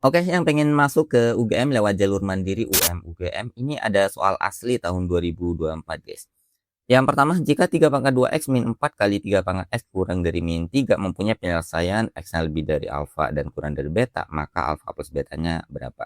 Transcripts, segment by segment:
Oke, yang pengen masuk ke UGM lewat jalur mandiri UGM, ini ada soal asli tahun 2024, guys. Yang pertama, jika 3 pangkat 2x min 4 kali 3 pangkat x kurang dari min 3 mempunyai penyelesaian x-nya lebih dari alfa dan kurang dari beta, maka alfa plus betanya berapa?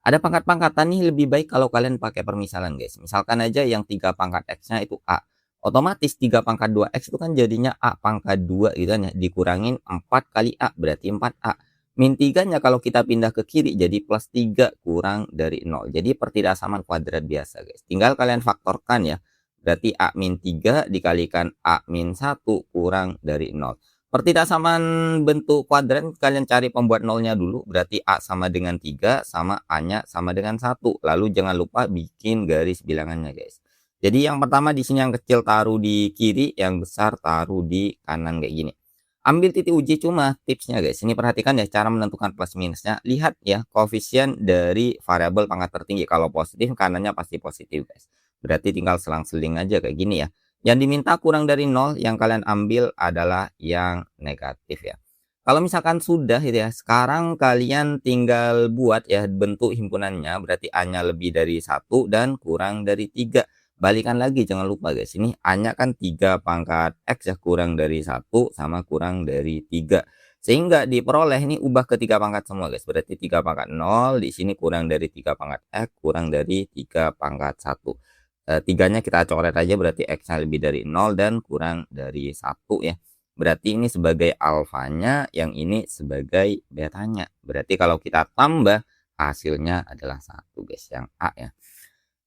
Ada pangkat-pangkatan nih, lebih baik kalau kalian pakai permisalan, guys. Misalkan aja yang 3 pangkat x-nya itu A. Otomatis 3 pangkat 2x itu kan jadinya A pangkat 2 gitu kan ya. Dikurangin 4 kali A berarti 4A. Min 3-nya kalau kita pindah ke kiri jadi plus 3 kurang dari 0. Jadi pertidaksamaan kuadrat biasa, guys. Tinggal kalian faktorkan ya. Berarti A min 3 dikalikan A min 1 kurang dari 0. Pertidaksamaan bentuk kuadrat kalian cari pembuat nolnya dulu, berarti A sama dengan 3 sama A-nya sama dengan 1. Lalu jangan lupa bikin garis bilangannya, guys. Jadi yang pertama di sini yang kecil taruh di kiri, yang besar taruh di kanan kayak gini. Ambil titik uji cuma tipsnya, guys. Ini perhatikan ya cara menentukan plus minusnya. Lihat ya koefisien dari variabel pangkat tertinggi. Kalau positif kanannya pasti positif, guys. Berarti tinggal selang-seling aja kayak gini ya. Yang diminta kurang dari 0, yang kalian ambil adalah yang negatif ya. Kalau misalkan sudah gitu ya, sekarang kalian tinggal buat ya bentuk himpunannya, berarti A-nya lebih dari 1 dan kurang dari 3. Balikan lagi, jangan lupa guys, ini A-nya kan 3 pangkat X ya, kurang dari 1 sama kurang dari 3. Sehingga diperoleh ini ubah ke 3 pangkat semua guys, berarti 3 pangkat 0, di sini kurang dari 3 pangkat X, kurang dari 3 pangkat 1. Tiganya kita coret aja, berarti X-nya lebih dari 0 dan kurang dari 1 ya. Berarti ini sebagai alfanya, yang ini sebagai betanya. Berarti kalau kita tambah hasilnya adalah 1 guys, yang A ya.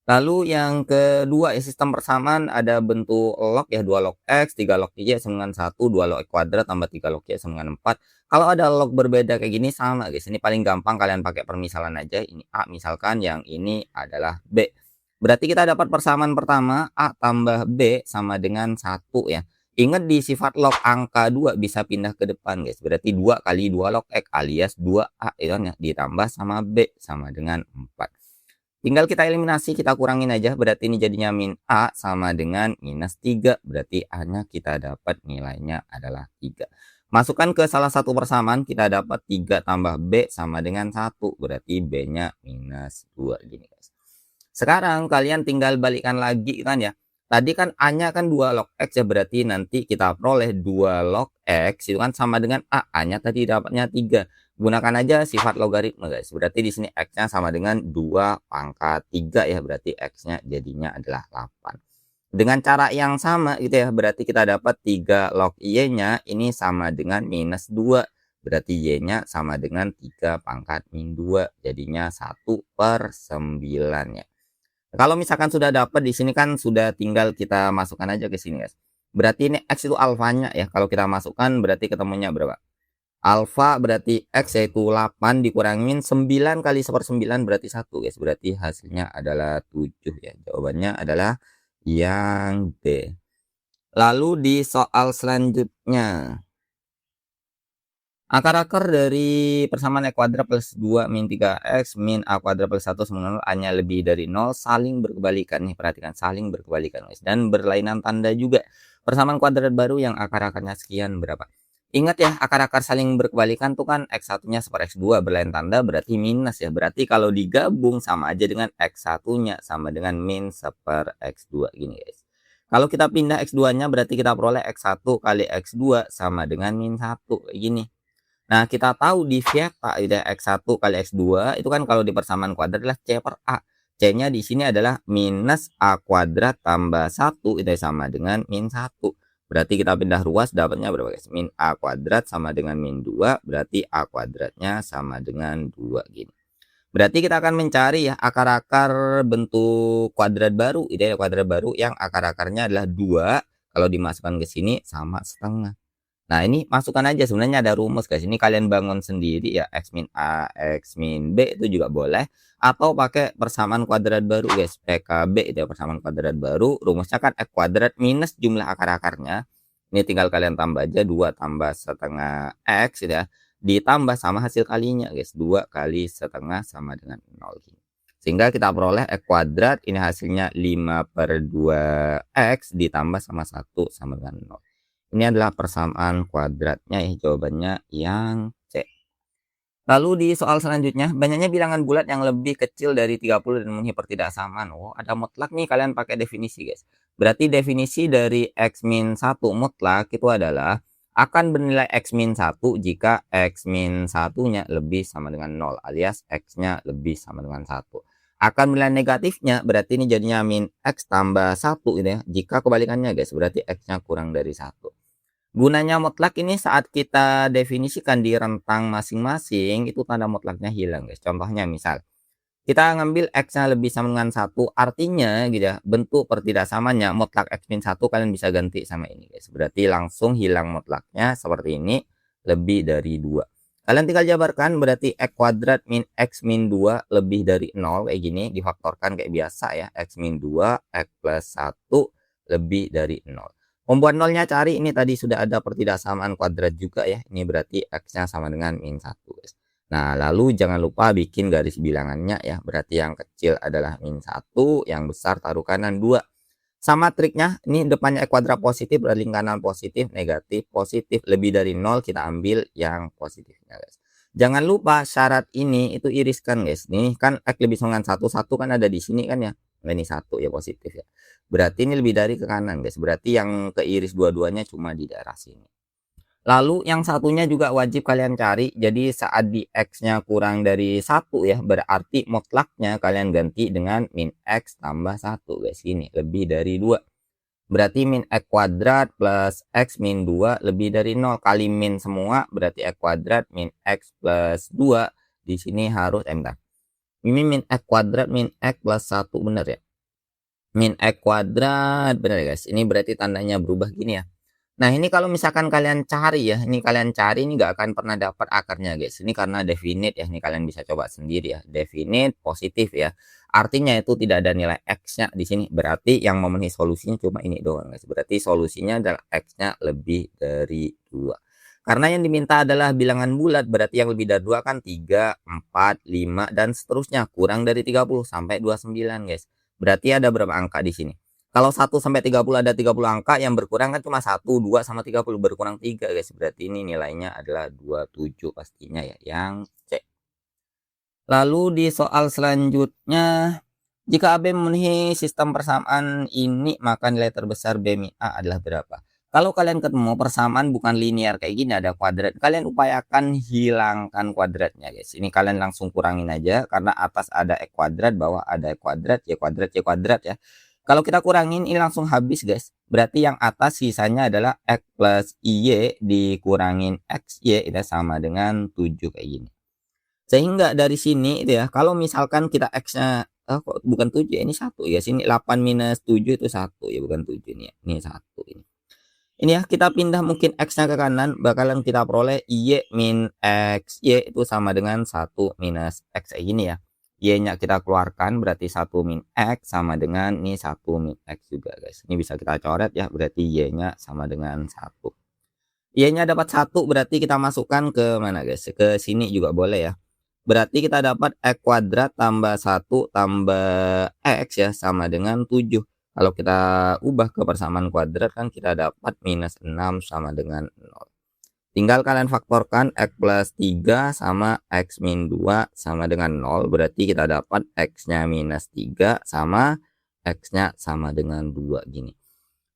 Lalu yang kedua ya, sistem persamaan ada bentuk log ya, 2 log X, 3 log Y sama dengan 1, 2 log X kuadrat tambah 3 log Y sama dengan 4. Kalau ada log berbeda kayak gini sama guys, ini paling gampang kalian pakai permisalan aja. Ini A misalkan, yang ini adalah B. Berarti kita dapat persamaan pertama A tambah B sama dengan 1 ya. Ingat di sifat log angka 2 bisa pindah ke depan guys. Berarti 2 kali 2 log X alias 2A itu kan ya, ditambah sama B sama dengan 4. Tinggal kita eliminasi, kita kurangin aja. Berarti ini jadinya min A sama dengan minus 3. Berarti A-nya kita dapat nilainya adalah 3. Masukkan ke salah satu persamaan, kita dapat 3 tambah B sama dengan 1. Berarti B-nya minus 2 gini guys. Sekarang kalian tinggal balikkan lagi kan ya. Tadi kan A-nya kan 2 log X ya, berarti nanti kita peroleh 2 log X itu kan sama dengan A. A-nya tadi dapatnya 3. Gunakan aja sifat logaritma guys. Berarti di sini X-nya sama dengan 2 pangkat 3 ya, berarti X-nya jadinya adalah 8. Dengan cara yang sama gitu ya, berarti kita dapat 3 log Y-nya ini sama dengan minus 2. Berarti Y-nya sama dengan 3 pangkat min 2. Jadinya 1/9 ya. Kalau misalkan sudah dapat di sini kan sudah tinggal kita masukkan aja ke sini guys. Berarti ini X itu alfanya ya. Kalau kita masukkan berarti ketemunya berapa? Alfa berarti X yaitu 8 dikurangin 9 kali 1/9 berarti 1 guys. Berarti hasilnya adalah 7 ya. Jawabannya adalah yang D. Lalu di soal selanjutnya. Akar-akar dari persamaan X kuadrat plus 2 min 3X min A kuadrat plus 1 sama 0, A-nya lebih dari 0, saling berkebalikan nih, perhatikan saling berkebalikan guys, dan berlainan tanda juga. Persamaan kuadrat baru yang akar-akarnya sekian berapa? Ingat ya, akar-akar saling berkebalikan tuh kan X1-nya seper X2 berlainan tanda berarti minus ya. Berarti kalau digabung sama aja dengan X1-nya sama dengan min seper X2 gini guys. Kalau kita pindah X2-nya berarti kita peroleh X1 kali X2 sama dengan min 1 kayak gini. Nah, kita tahu di Vieta itu X1 kali X2 itu kan kalau di persamaan kuadrat adalah C per A. C-nya di sini adalah minus A kuadrat tambah 1 itu sama dengan min 1. Berarti kita pindah ruas dapatnya berapa guys? Min A kuadrat sama dengan min 2, berarti A kuadratnya sama dengan 2 gini. Berarti kita akan mencari ya akar-akar bentuk kuadrat baru, itu ya kuadrat baru yang akar-akarnya adalah 2 kalau dimasukkan ke sini sama setengah. Nah, ini masukkan aja, sebenarnya ada rumus guys. Ini kalian bangun sendiri ya, X min A, X min B itu juga boleh. Atau pakai persamaan kuadrat baru guys, PKB itu ya, persamaan kuadrat baru. Rumusnya kan X kuadrat minus jumlah akar-akarnya. Ini tinggal kalian tambah aja, 2 tambah setengah X ya. Ditambah sama hasil kalinya guys, 2 kali setengah sama dengan 0. Sehingga kita peroleh X kuadrat, ini hasilnya 5/2X ditambah sama 1 sama dengan 0. Ini adalah persamaan kuadratnya ya, jawabannya yang C. Lalu di soal selanjutnya, banyaknya bilangan bulat yang lebih kecil dari 30 dan memenuhi pertidaksamaan. Oh, ada mutlak nih, kalian pakai definisi, guys. Berarti definisi dari X min 1 mutlak itu adalah akan bernilai X min 1 jika X min 1-nya lebih sama dengan 0 alias X-nya lebih sama dengan 1. Akan bernilai negatifnya berarti ini jadinya min X tambah 1 gitu ya. Jika kebalikannya, guys, berarti X-nya kurang dari 1. Gunanya mutlak ini saat kita definisikan di rentang masing-masing, itu tanda mutlaknya hilang, guys. Contohnya misal, kita ngambil X-nya lebih sama dengan 1, artinya gitu ya, bentuk pertidaksamanya mutlak X min 1 kalian bisa ganti sama ini, guys. Berarti langsung hilang mutlaknya seperti ini, lebih dari 2. Kalian tinggal jabarkan, berarti X kuadrat min X min 2 lebih dari 0, kayak gini, difaktorkan kayak biasa ya, X min 2, X plus 1 lebih dari 0. Membuat nolnya cari, ini tadi sudah ada pertidaksamaan kuadrat juga ya. Ini berarti X-nya sama dengan min 1, guys. Nah, lalu jangan lupa bikin garis bilangannya ya. Berarti yang kecil adalah min 1, yang besar taruh kanan 2. Sama triknya, ini depannya X kuadrat positif, berarti kanan positif, negatif, positif. Lebih dari 0 kita ambil yang positifnya, guys. Jangan lupa syarat ini itu iriskan, guys. Nih kan X lebih sama dengan 1, 1 kan ada di sini kan ya. Nah, ini 1 ya positif ya. Berarti ini lebih dari ke kanan, guys. Berarti yang keiris dua-duanya cuma di daerah sini. Lalu yang satunya juga wajib kalian cari. Jadi saat di X-nya kurang dari 1 ya, berarti mutlaknya kalian ganti dengan min X tambah 1, guys. Ini lebih dari 2. Berarti min X kuadrat plus X min 2 lebih dari 0. Kali min semua berarti X kuadrat min X plus 2. Di sini harus bentar. Ini min X kuadrat min X plus 1 bener ya? Min X kuadrat bener ya, guys. Ini berarti tandanya berubah gini ya. Nah, ini kalau misalkan kalian cari ya, ini kalian cari ini nggak akan pernah dapat akarnya, guys. Ini karena definite ya, ini kalian bisa coba sendiri ya. Definite positif ya. Artinya itu tidak ada nilai X-nya di sini. Berarti yang memenuhi solusinya cuma ini doang, guys. Berarti solusinya adalah X-nya lebih dari 2. Karena yang diminta adalah bilangan bulat, berarti yang lebih dari 2 kan 3, 4, 5 dan seterusnya. Kurang dari 30 sampai 29, guys. Berarti ada berapa angka di sini? Kalau 1 sampai 30 ada 30 angka, yang berkurang kan cuma 1, 2 sama 30, berkurang 3, guys. Berarti ini nilainya adalah 27 pastinya ya, yang C. Lalu di soal selanjutnya, jika AB memenuhi sistem persamaan ini, maka nilai terbesar B min A adalah berapa? Kalau kalian ketemu persamaan bukan linear kayak gini, ada kuadrat, kalian upayakan hilangkan kuadratnya, guys. Ini kalian langsung kurangin aja, karena atas ada X kuadrat, bawah ada X kuadrat, Y kuadrat, Y kuadrat ya. Kalau kita kurangin ini langsung habis, guys. Berarti yang atas sisanya adalah X plus Y dikurangin XY itu sama dengan 7 kayak gini. Sehingga dari sini itu ya, kalau misalkan kita X-nya kok bukan 7 ya, ini 1 ya. Sini 8 minus 7 itu 1 ya, bukan 7 nih ya. Ini 1 ini. Ini ya, kita pindah mungkin X-nya ke kanan, bakalan kita peroleh Y min XY itu sama dengan 1 minus X kayak gini ya. Y-nya kita keluarkan berarti 1 min X sama dengan ini 1 min X juga, guys. Ini bisa kita coret ya, berarti Y-nya sama dengan 1. Y-nya dapat 1 berarti kita masukkan ke mana, guys? Ke sini juga boleh ya. Berarti kita dapat X kuadrat tambah 1 tambah X ya sama dengan 7. Kalau kita ubah ke persamaan kuadrat kan kita dapat minus 6 sama dengan 0. Tinggal kalian faktorkan X plus 3 sama X min 2 sama dengan 0. Berarti kita dapat X-nya minus 3 sama X-nya sama dengan 2 gini.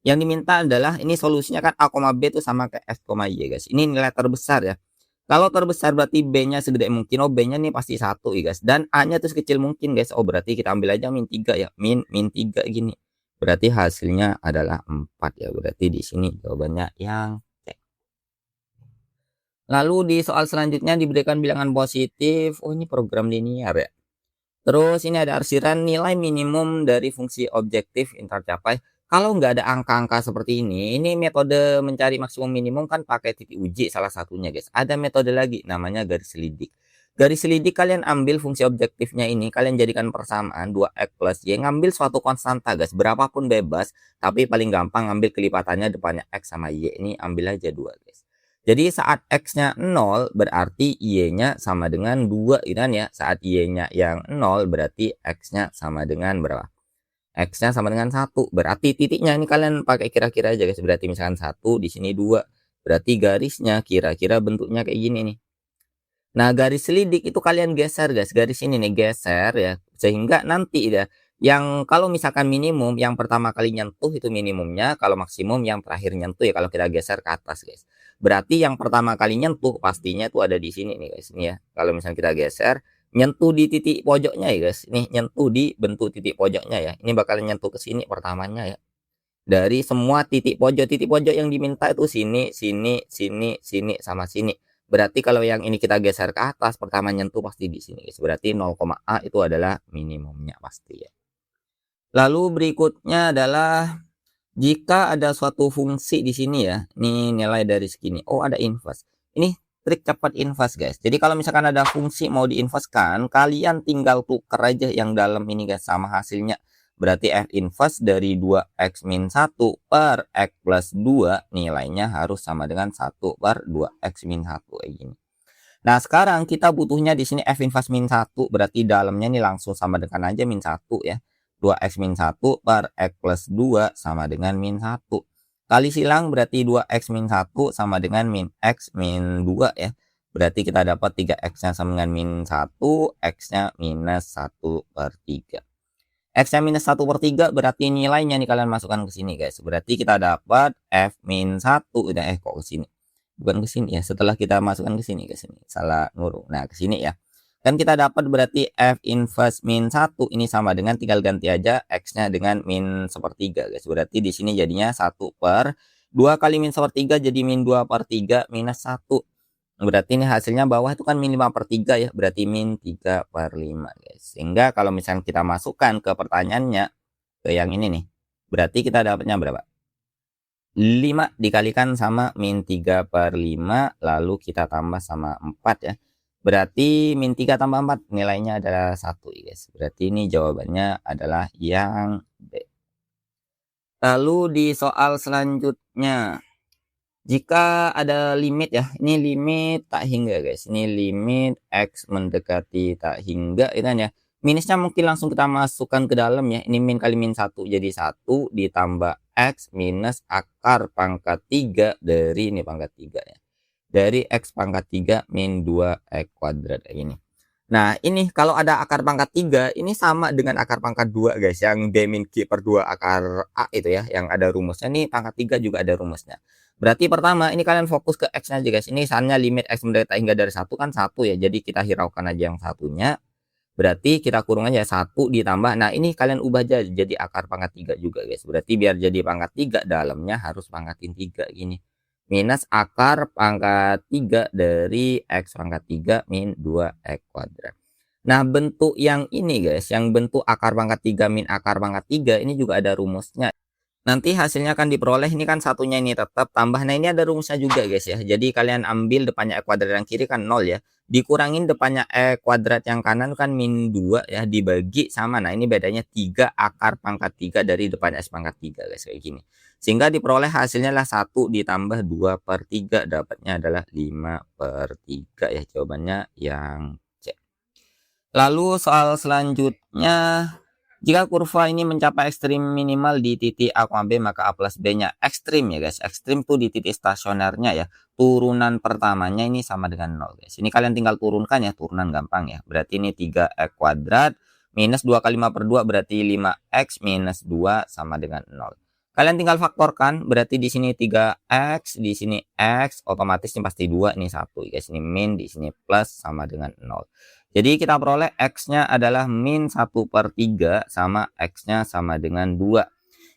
Yang diminta adalah ini solusinya kan A, B itu sama kayak F, Y, guys. Ini nilai terbesar ya. Kalau terbesar berarti B-nya segede mungkin. Oh, B-nya nih pasti 1 ya, guys. Dan A-nya tuh sekecil mungkin, guys. Oh, berarti kita ambil aja min 3 ya. Min 3 gini. Berarti hasilnya adalah 4 ya. Berarti di sini jawabannya yang C. Lalu di soal selanjutnya diberikan bilangan positif. Oh, ini program linear ya. Terus ini ada arsiran nilai minimum dari fungsi objektif yang tercapai. Kalau nggak ada angka-angka seperti ini metode mencari maksimum minimum kan pakai titik uji salah satunya, guys. Ada metode lagi namanya garis selidik. Garis selidik kalian ambil fungsi objektifnya ini, kalian jadikan persamaan 2x plus y, ngambil suatu konstanta, guys. Berapapun bebas, tapi paling gampang ambil kelipatannya depannya x sama y. Ini ambil aja 2, guys. Jadi saat X-nya 0 berarti Y-nya sama dengan 2 gitu kan ya. Saat Y-nya yang 0 berarti X-nya sama dengan berapa? X-nya sama dengan 1. Berarti titiknya ini kalian pakai kira-kira aja, guys. Berarti misalkan 1 di sini 2. Berarti garisnya kira-kira bentuknya kayak gini nih. Nah, garis selidik itu kalian geser guys, garis ini nih geser ya, sehingga nanti ya, yang kalau misalkan minimum yang pertama kali nyentuh itu minimumnya, kalau maksimum yang terakhir nyentuh ya kalau kita geser ke atas guys. Berarti yang pertama kali nyentuh pastinya tuh ada di sini nih guys, ini ya. Kalau misalnya kita geser, nyentuh di titik pojoknya ya guys, ini nyentuh di bentuk titik pojoknya ya. Ini bakal nyentuh ke sini pertamanya ya. Dari semua titik pojok yang diminta itu sini, sini, sini, sini, sama sini. Berarti kalau yang ini kita geser ke atas, pertama nyentuh pasti di sini, guys. Berarti 0,A itu adalah minimumnya pasti ya. Lalu berikutnya adalah jika ada suatu fungsi di sini ya, ini nilai dari segini. Oh, ada inverse. Ini trik cepat inverse, guys. Jadi kalau misalkan ada fungsi mau diinverskan, kalian tinggal tuker aja yang dalam ini guys sama hasilnya. Berarti F inverse dari 2x min 1 per x plus 2 nilainya harus sama dengan 1 per 2x min 1 kayak gini. Nah, sekarang kita butuhnya di sini F inverse min 1 berarti dalamnya ini langsung sama dengan aja min 1 ya. 2x min 1 per x plus 2 sama dengan min 1. Kali silang berarti 2x min 1 sama dengan min x min 2 ya. Berarti kita dapat 3x-nya sama dengan min 1, x-nya minus 1 per 3. X-nya minus 1 per 3 berarti nilainya nih kalian masukkan ke sini guys. Berarti kita dapat F min 1. Udah kok ke sini. Bukan ke sini ya. Setelah kita masukkan ke sini guys, ini salah ngurung. Nah, ke sini ya. Kan kita dapat berarti F inverse min 1 ini sama dengan tinggal ganti aja X-nya dengan min sepertiga guys. Berarti di sini jadinya 1 per 2 kali min sepertiga jadi min 2 per 3 minus 1. Berarti ini hasilnya bawah itu kan min 5 per 3 ya. Berarti min 3 per 5 guys. Sehingga kalau misalnya kita masukkan ke pertanyaannya, ke yang ini nih. Berarti kita dapatnya berapa? 5 dikalikan sama min 3 per 5. Lalu kita tambah sama 4 ya. Berarti min 3 tambah 4 nilainya adalah 1 guys. Berarti ini jawabannya adalah yang B. Lalu di soal selanjutnya. Jika ada limit ya, ini limit tak hingga guys. Ini limit X mendekati tak hingga itu kan ya. Minusnya mungkin langsung kita masukkan ke dalam ya. Ini min kali min 1 jadi 1 ditambah X minus akar pangkat 3 dari ini pangkat 3 ya. Dari X pangkat 3 min 2 X kuadrat kayak gini. Nah, ini kalau ada akar pangkat 3 ini sama dengan akar pangkat 2 guys, yang D min Q per 2 akar A itu ya, yang ada rumusnya. Nih pangkat 3 juga ada rumusnya. Berarti pertama ini kalian fokus ke X-nya aja guys. Ini misalnya limit X mendekati hingga dari 1 kan 1 ya. Jadi kita hiraukan aja yang satunya. Berarti kita kurung aja 1 ditambah. Nah, ini kalian ubah aja jadi akar pangkat 3 juga guys. Berarti biar jadi pangkat 3 dalamnya harus pangkatin 3 gini. Minus akar pangkat 3 dari X pangkat 3 min 2X kuadrat. Nah, bentuk yang ini guys, yang bentuk akar pangkat 3 min akar pangkat 3 ini juga ada rumusnya. Nanti hasilnya akan diperoleh, ini kan satunya ini tetap tambah. Nah, ini ada rumusnya juga guys ya. Jadi kalian ambil depannya E kuadrat yang kiri kan 0 ya. Dikurangin depannya E kuadrat yang kanan kan min 2 ya. Dibagi sama, nah ini bedanya 3 akar pangkat 3 dari depannya S pangkat 3 guys kayak gini. Sehingga diperoleh hasilnya lah 1 ditambah 2 per 3. Dapatnya adalah 5 per 3 ya. Jawabannya yang C. Lalu soal selanjutnya. Jika kurva ini mencapai ekstrim minimal di titik A, B, maka A plus B-nya ekstrim ya guys. Ekstrim tuh di titik stasionernya ya. Turunan pertamanya ini sama dengan 0 guys. Ini kalian tinggal turunkan ya. Turunan gampang ya. Berarti ini 3X kuadrat minus 2 kali 5 per 2 berarti 5X minus 2 sama dengan 0. Kalian tinggal faktorkan. Berarti di sini 3X, di sini X. Otomatis ini pasti 2. Ini 1 guys. Ini min, di sini plus sama dengan 0. Jadi kita peroleh X-nya adalah min 1 per 3 sama X-nya sama dengan 2.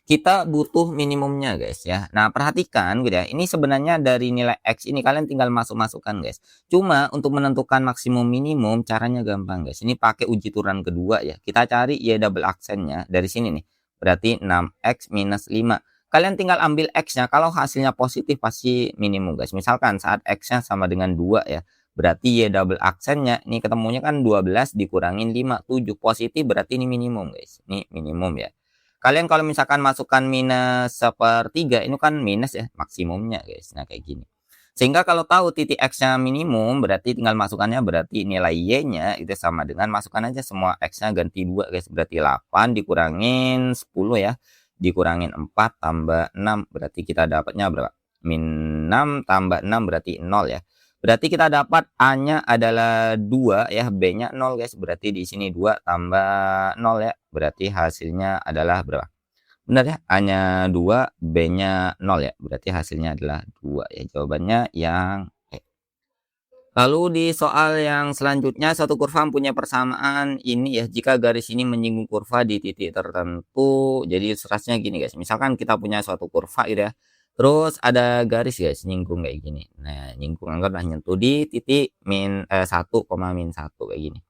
Kita butuh minimumnya guys ya. Nah, perhatikan gitu ya. Ini sebenarnya dari nilai X ini kalian tinggal masuk-masukkan guys. Cuma untuk menentukan maksimum minimum caranya gampang guys. Ini pakai uji turunan kedua ya. Kita cari Y double aksennya dari sini nih. Berarti 6X minus 5. Kalian tinggal ambil X-nya. Kalau hasilnya positif pasti minimum guys. Misalkan saat X-nya sama dengan 2 ya. Berarti Y double aksennya ini ketemunya kan 12 dikurangin 5, 7. Positif berarti ini minimum guys. Ini minimum ya. Kalian kalau misalkan masukkan minus 1/3 ini kan minus ya maksimumnya guys. Nah kayak gini. Sehingga kalau tahu titik X-nya minimum berarti tinggal masukkannya, berarti nilai Y-nya itu sama dengan masukkan aja semua X-nya ganti 2 guys. Berarti 8 dikurangin 10 ya. Dikurangin 4 tambah 6 berarti kita dapatnya berapa? Min 6 tambah 6 berarti 0 ya. Berarti kita dapat A-nya adalah 2 ya, B-nya 0 guys. Berarti di sini 2 tambah 0 ya. Berarti hasilnya adalah berapa? Benar ya, A-nya 2, B-nya 0 ya. Berarti hasilnya adalah 2 ya. Jawabannya yang E. Lalu di soal yang selanjutnya, suatu kurva punya persamaan ini ya, jika garis ini menyinggung kurva di titik tertentu. Jadi ilustrasinya gini guys, misalkan kita punya suatu kurva gitu ya, terus ada garis guys nyinggung kayak gini. Nah, nyinggung anggaplah nyentuh di titik 1, min 1 kayak gini.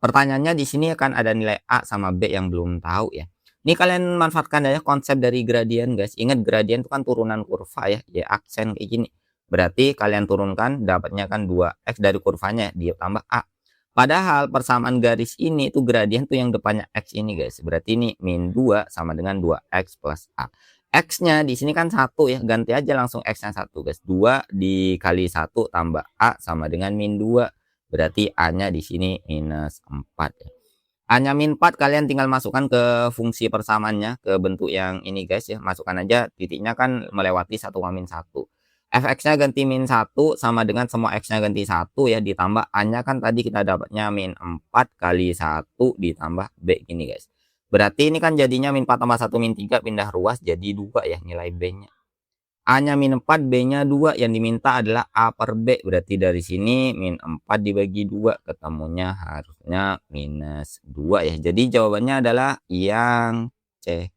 Pertanyaannya di sini akan ada nilai A sama B yang belum tahu ya. Ini kalian manfaatkan ya konsep dari gradien guys. Ingat gradien itu kan turunan kurva ya, Y aksen kayak gini. Berarti kalian turunkan dapatnya kan 2x dari kurvanya ditambah A. Padahal persamaan garis ini itu gradien tuh yang depannya x ini guys. Berarti ini min 2 sama dengan 2x plus A. X-nya di sini kan 1 ya, ganti aja langsung x-nya 1 guys. 2 dikali 1 tambah A sama dengan min 2. Berarti A-nya di sini minus 4 ya. A-nya min 4 kalian tinggal masukkan ke fungsi persamaannya, ke bentuk yang ini guys ya. Masukkan aja titiknya kan melewati 1, min 1. Fx-nya ganti min 1 sama dengan semua x-nya ganti 1 ya, ditambah A-nya kan tadi kita dapatnya min 4 kali 1 ditambah B gini guys. Berarti ini kan jadinya min 4 tambah 1 min 3 pindah ruas jadi 2 ya nilai B-nya. A-nya min 4, B-nya 2, yang diminta adalah A per B. Berarti dari sini min 4 dibagi 2, ketemunya harusnya minus 2 ya. Jadi jawabannya adalah yang C.